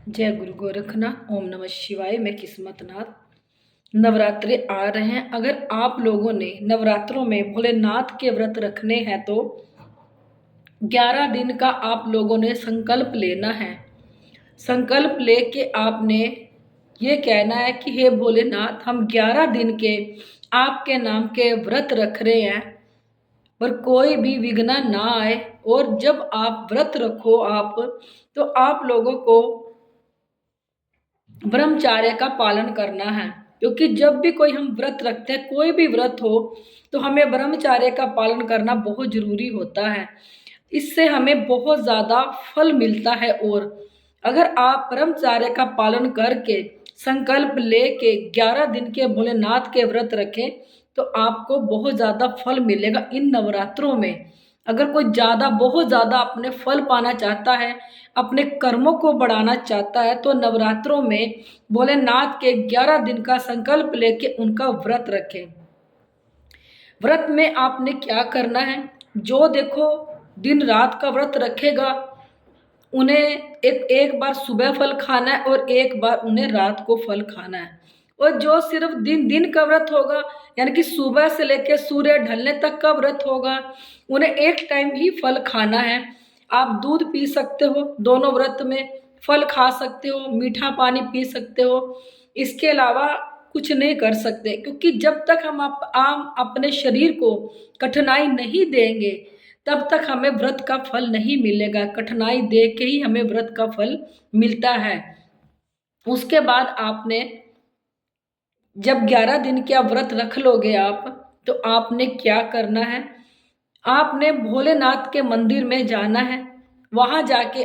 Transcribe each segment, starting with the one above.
जय गुरु गोरखनाथ। ओम नमः शिवाय। मैं किस्मतनाथ। नवरात्रे आ रहे हैं। अगर आप लोगों ने नवरात्रों में भोलेनाथ के व्रत रखने हैं तो 11 दिन का आप लोगों ने संकल्प लेना है। संकल्प लेके आपने ये कहना है कि हे भोलेनाथ, हम 11 दिन के आपके नाम के व्रत रख रहे हैं, पर कोई भी विघ्न ना आए। और जब आप व्रत रखो तो आप लोगों को ब्रह्मचार्य का पालन करना है। क्योंकि जब भी कोई हम व्रत रखते हैं, कोई भी व्रत हो, तो हमें ब्रह्मचार्य का पालन करना बहुत जरूरी होता है। इससे हमें बहुत ज्यादा फल मिलता है। और अगर आप ब्रह्मचार्य का पालन करके संकल्प लेके 11 दिन के भोलेनाथ के व्रत रखें तो आपको बहुत ज्यादा फल मिलेगा इन नवरात्रों में। अगर कोई ज्यादा बहुत ज्यादा अपने फल पाना चाहता है, अपने कर्मों को बढ़ाना चाहता है, तो नवरात्रों में भोलेनाथ के 11 दिन का संकल्प लेके उनका व्रत रखें। व्रत में आपने क्या करना है, जो देखो दिन रात का व्रत रखेगा उन्हें एक बार सुबह फल खाना है और एक बार उन्हें रात को फल खाना है। और जो सिर्फ दिन दिन का व्रत होगा, यानी कि सुबह से लेकर सूर्य ढलने तक का व्रत होगा, उन्हें एक टाइम ही फल खाना है। आप दूध पी सकते हो, दोनों व्रत में फल खा सकते हो, मीठा पानी पी सकते हो। इसके अलावा कुछ नहीं कर सकते, क्योंकि जब तक हम अपने शरीर को कठिनाई नहीं देंगे तब तक हमें व्रत का फल नहीं मिलेगा। कठिनाई दे के ही हमें व्रत का फल मिलता है। उसके बाद आपने जब 11 दिन का व्रत रख लोगे तो आपने क्या करना है, आपने भोलेनाथ के मंदिर में जाना है। वहां जाके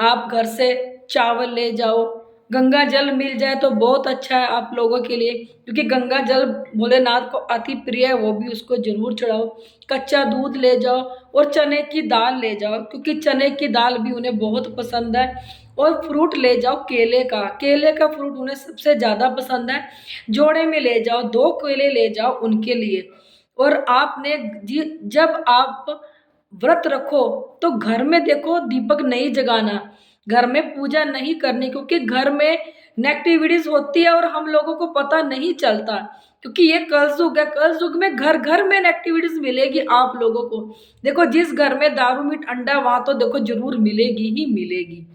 आप घर से चावल ले जाओ। गंगा जल मिल जाए तो बहुत अच्छा है आप लोगों के लिए, क्योंकि गंगा जल भोलेनाथ को अति प्रिय है, वो भी उसको जरूर चढ़ाओ। कच्चा दूध ले जाओ और चने की दाल ले जाओ, क्योंकि चने की दाल भी उन्हें बहुत पसंद है। और फ्रूट ले जाओ, केले का फ्रूट उन्हें सबसे ज्यादा पसंद है। जोड़े में ले जाओ, 2 केले ले जाओ उनके लिए। और आपने जब आप व्रत रखो तो घर में देखो दीपक नहीं जगाना, घर में पूजा नहीं करनी, क्योंकि घर में नेगेटिविटीज होती है और हम लोगों को पता नहीं चलता। क्योंकि ये कलयुग है, कलयुग में घर घर में नेगेटिविटीज मिलेगी आप लोगों को। देखो जिस घर में दारू मीट अंडा, वहां तो देखो जरूर मिलेगी ही मिलेगी।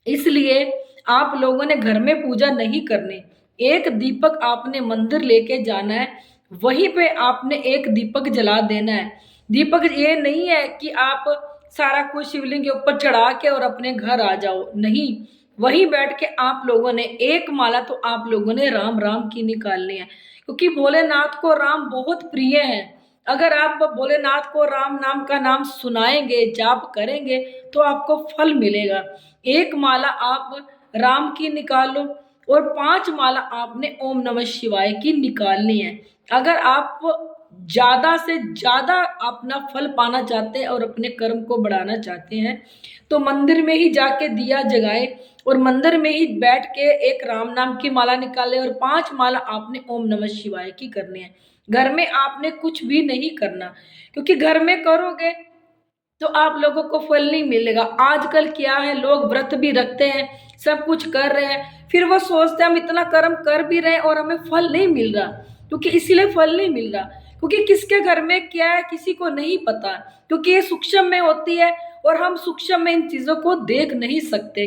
इसलिए आप लोगों ने घर में पूजा नहीं करनी। एक दीपक आपने मंदिर लेके जाना है, वहीं पे आपने एक दीपक जला देना है। दीपक ये नहीं है कि आप सारा कुछ शिवलिंग के ऊपर चढ़ा के और अपने घर आ जाओ, नहीं। वहीं बैठ के आप लोगों ने एक माला तो आप लोगों ने राम राम की निकालनी है, क्योंकि भोलेनाथ को राम बहुत प्रिय है। अगर आप भोलेनाथ को राम नाम का नाम सुनाएंगे, जाप करेंगे, तो आपको फल मिलेगा। एक माला आप राम की निकाल लो और 5 माला आपने ओम नमः शिवाय की निकालनी है। अगर आप ज्यादा से ज्यादा अपना फल पाना चाहते हैं और अपने कर्म को बढ़ाना चाहते हैं, तो मंदिर में ही जाके दिया जगाए और मंदिर में ही बैठ के एक राम नाम की माला निकाले और 5 माला आपने ओम नमः शिवाय की करनी है। घर में आपने कुछ भी नहीं करना, क्योंकि घर में करोगे तो आप लोगों को फल नहीं मिलेगा। आजकल क्या है, लोग व्रत भी रखते हैं, सब कुछ कर रहे हैं, फिर वो सोचते हैं हम इतना कर्म कर भी रहे हैं और हमें फल नहीं मिल रहा। क्योंकि इसीलिए फल नहीं मिल रहा, क्योंकि किसके घर में क्या है किसी को नहीं पता, क्योंकि ये सूक्ष्म में होती है और हम सूक्ष्म में इन चीजों को देख नहीं सकते।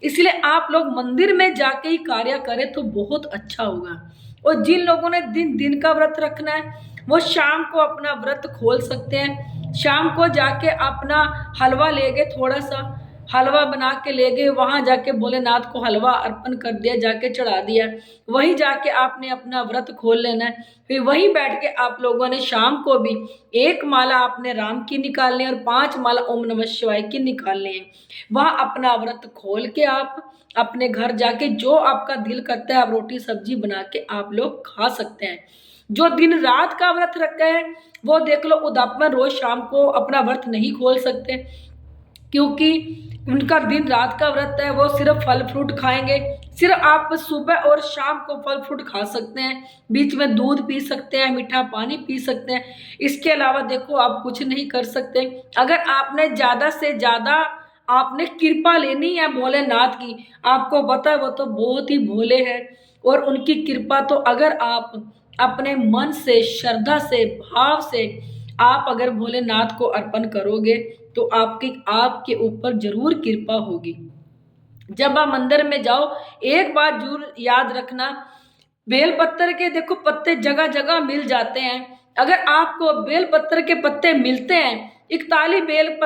इसलिए आप लोग मंदिर में जाके ही कार्य करें तो बहुत अच्छा होगा। और जिन लोगों ने दिन दिन का व्रत रखना है, वो शाम को अपना व्रत खोल सकते हैं। शाम को जाके अपना हलवा ले गए, थोड़ा सा हलवा बना के ले गए, वहां जाके भोलेनाथ को हलवा अर्पण कर दिया, जाके चढ़ा दिया। वहीं जाके आपने अपना व्रत खोल लेना है। फिर वहीं बैठ के आप लोगों ने शाम को भी एक माला आपने राम की निकालनी है और 5 माला ओम नमः शिवाय की निकालनी है। वहां अपना व्रत खोल के आप अपने घर जाके जो आपका दिल करता है आप रोटी सब्जी बना के आप लोग खा सकते हैं। जो दिन रात का व्रत रखते हैं वो देख लो, उदापन रोज शाम को अपना व्रत नहीं खोल सकते, क्योंकि उनका दिन रात का व्रत है। वो सिर्फ फल फ्रूट खाएंगे। सिर्फ आप सुबह और शाम को फल फ्रूट खा सकते हैं, बीच में दूध पी सकते हैं, मीठा पानी पी सकते हैं। इसके अलावा देखो आप कुछ नहीं कर सकते। अगर आपने ज्यादा से ज्यादा आपने कृपा लेनी है भोलेनाथ की। आपको पता है वो तो बहुत ही भोले हैं, और उनकी कृपा तो अगर आप अपने मन से, श्रद्धा से, भाव से आप अगर भोलेनाथ को अर्पण करोगे तो आपकी आपके ऊपर जरूर कृपा होगी। जब आप मंदिर में जाओ, एक बात जरूर याद रखना, बेल पत्तर के देखो पत्ते जगह जगह मिल जाते हैं। अगर आपको बेल पत्तर के पत्ते मिलते हैं, 41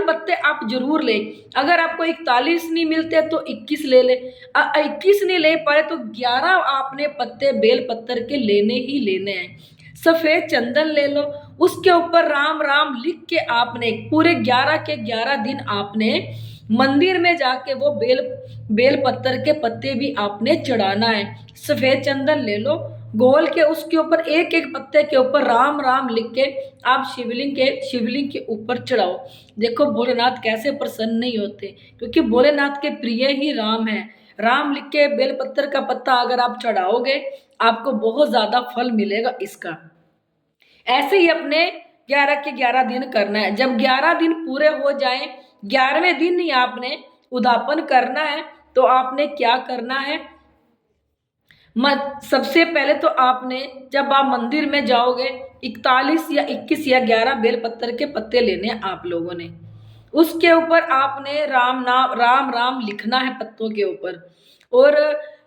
पत्ते आप जरूर लें। अगर आपको 41 नहीं मिलते तो 21 ले ले। 21 नहीं ले पाए तो 11 आपने पत्ते बेल पत्तर के लेने ही लेने हैं। सफेद चंदन ले लो, उसके ऊपर राम राम लिख के आपने पूरे 11 के 11 दिन आपने मंदिर में जाके वो बेल पत्तर के पत्ते भी आपने चढ़ाना है। सफेद चंदन ले लो, गोल के उसके ऊपर एक एक पत्ते के ऊपर राम राम लिख के आप शिवलिंग के ऊपर चढ़ाओ। देखो भोलेनाथ कैसे प्रसन्न नहीं होते, क्योंकि भोलेनाथ के प्रिय ही राम है। राम लिख के बेल पत्तर का पत्ता अगर आप चढ़ाओगे आपको बहुत ज्यादा फल मिलेगा इसका। ऐसे ही अपने 11 के 11 दिन करना है। जब 11 दिन पूरे हो जाएं, 11वें दिन ही आपने उद्यापन करना है। तो आपने क्या करना है, सबसे पहले तो आपने जब आप मंदिर में जाओगे 41 या 21 या 11 बेलपत्र के पत्ते लेने हैं आप लोगों ने। उसके ऊपर आपने राम राम लिखना है पत्तों के ऊपर। और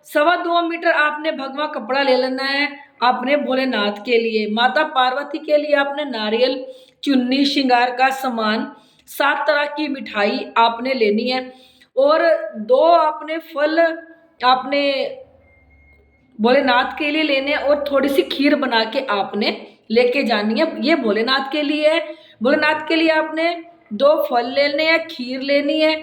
2.25 मीटर आपने भगवा कपड़ा ले लेना है आपने भोलेनाथ के लिए। माता पार्वती के लिए आपने नारियल, चुन्नी, श्रृंगार का सामान, 7 तरह की मिठाई आपने लेनी है। और 2 आपने फल आपने भोलेनाथ के लिए लेने हैं, और थोड़ी सी खीर बना के आपने लेके जानी है। ये भोलेनाथ के लिए है। भोलेनाथ के लिए आपने 2 फल लेने हैं, खीर लेनी है,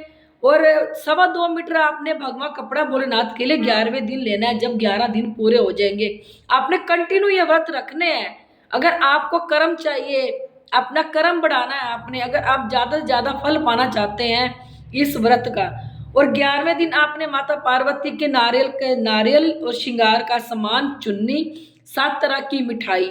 और 2.25 मीटर आपने भगवा कपड़ा भोलेनाथ के लिए 11वें दिन लेना है। जब 11 दिन पूरे हो जाएंगे आपने कंटिन्यू ये व्रत रखने हैं। अगर आपको कर्म चाहिए, अपना कर्म बढ़ाना है आपने, अगर आप ज्यादा से ज्यादा फल पाना चाहते हैं इस व्रत का, और 11वें दिन आपने माता पार्वती के नारियल और श्रृंगार का सामान, चुन्नी, 7 तरह की मिठाई,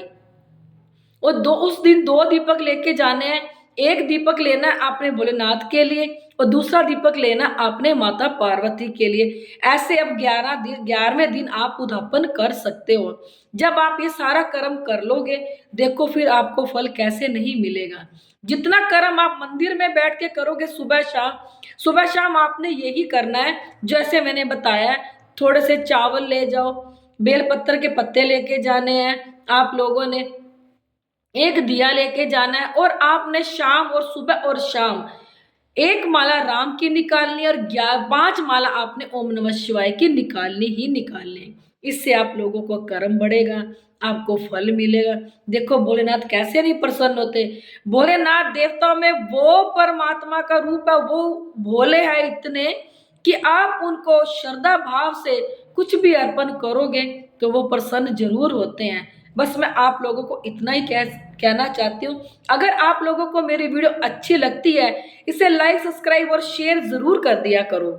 और उस दिन 2 दीपक लेके जाने हैं। एक दीपक लेना है आपने भोलेनाथ के लिए और दूसरा दीपक लेना आपने माता पार्वती के लिए। ऐसे अब 11वें दिन आप उद्यापन कर सकते हो। जब आप ये सारा कर्म कर लोगे, देखो फिर आपको फल कैसे नहीं मिलेगा। जितना कर्म आप मंदिर में बैठ के करोगे सुबह शाम आपने यही करना है जैसे मैंने बताया। थोड़े से चावल ले जाओ, बेलपत्र के पत्ते लेके जाने हैं आप लोगों ने, एक दिया लेके जाना है, और आपने शाम और सुबह और शाम 1 माला राम की निकालनी है और 5 माला आपने ओम नमः शिवाय की निकालनी। इससे आप लोगों को कर्म बढ़ेगा, आपको फल मिलेगा। देखो भोलेनाथ कैसे नहीं प्रसन्न होते। भोलेनाथ देवताओं में वो परमात्मा का रूप है, वो भोले हैं इतने कि आप उनको श्रद्धा भाव से कुछ भी अर्पण करोगे तो वो प्रसन्न जरूर होते हैं। बस मैं आप लोगों को इतना ही कहना चाहती हूँ। अगर आप लोगों को मेरी वीडियो अच्छी लगती है, इसे लाइक, सब्सक्राइब और शेयर जरूर कर दिया करो।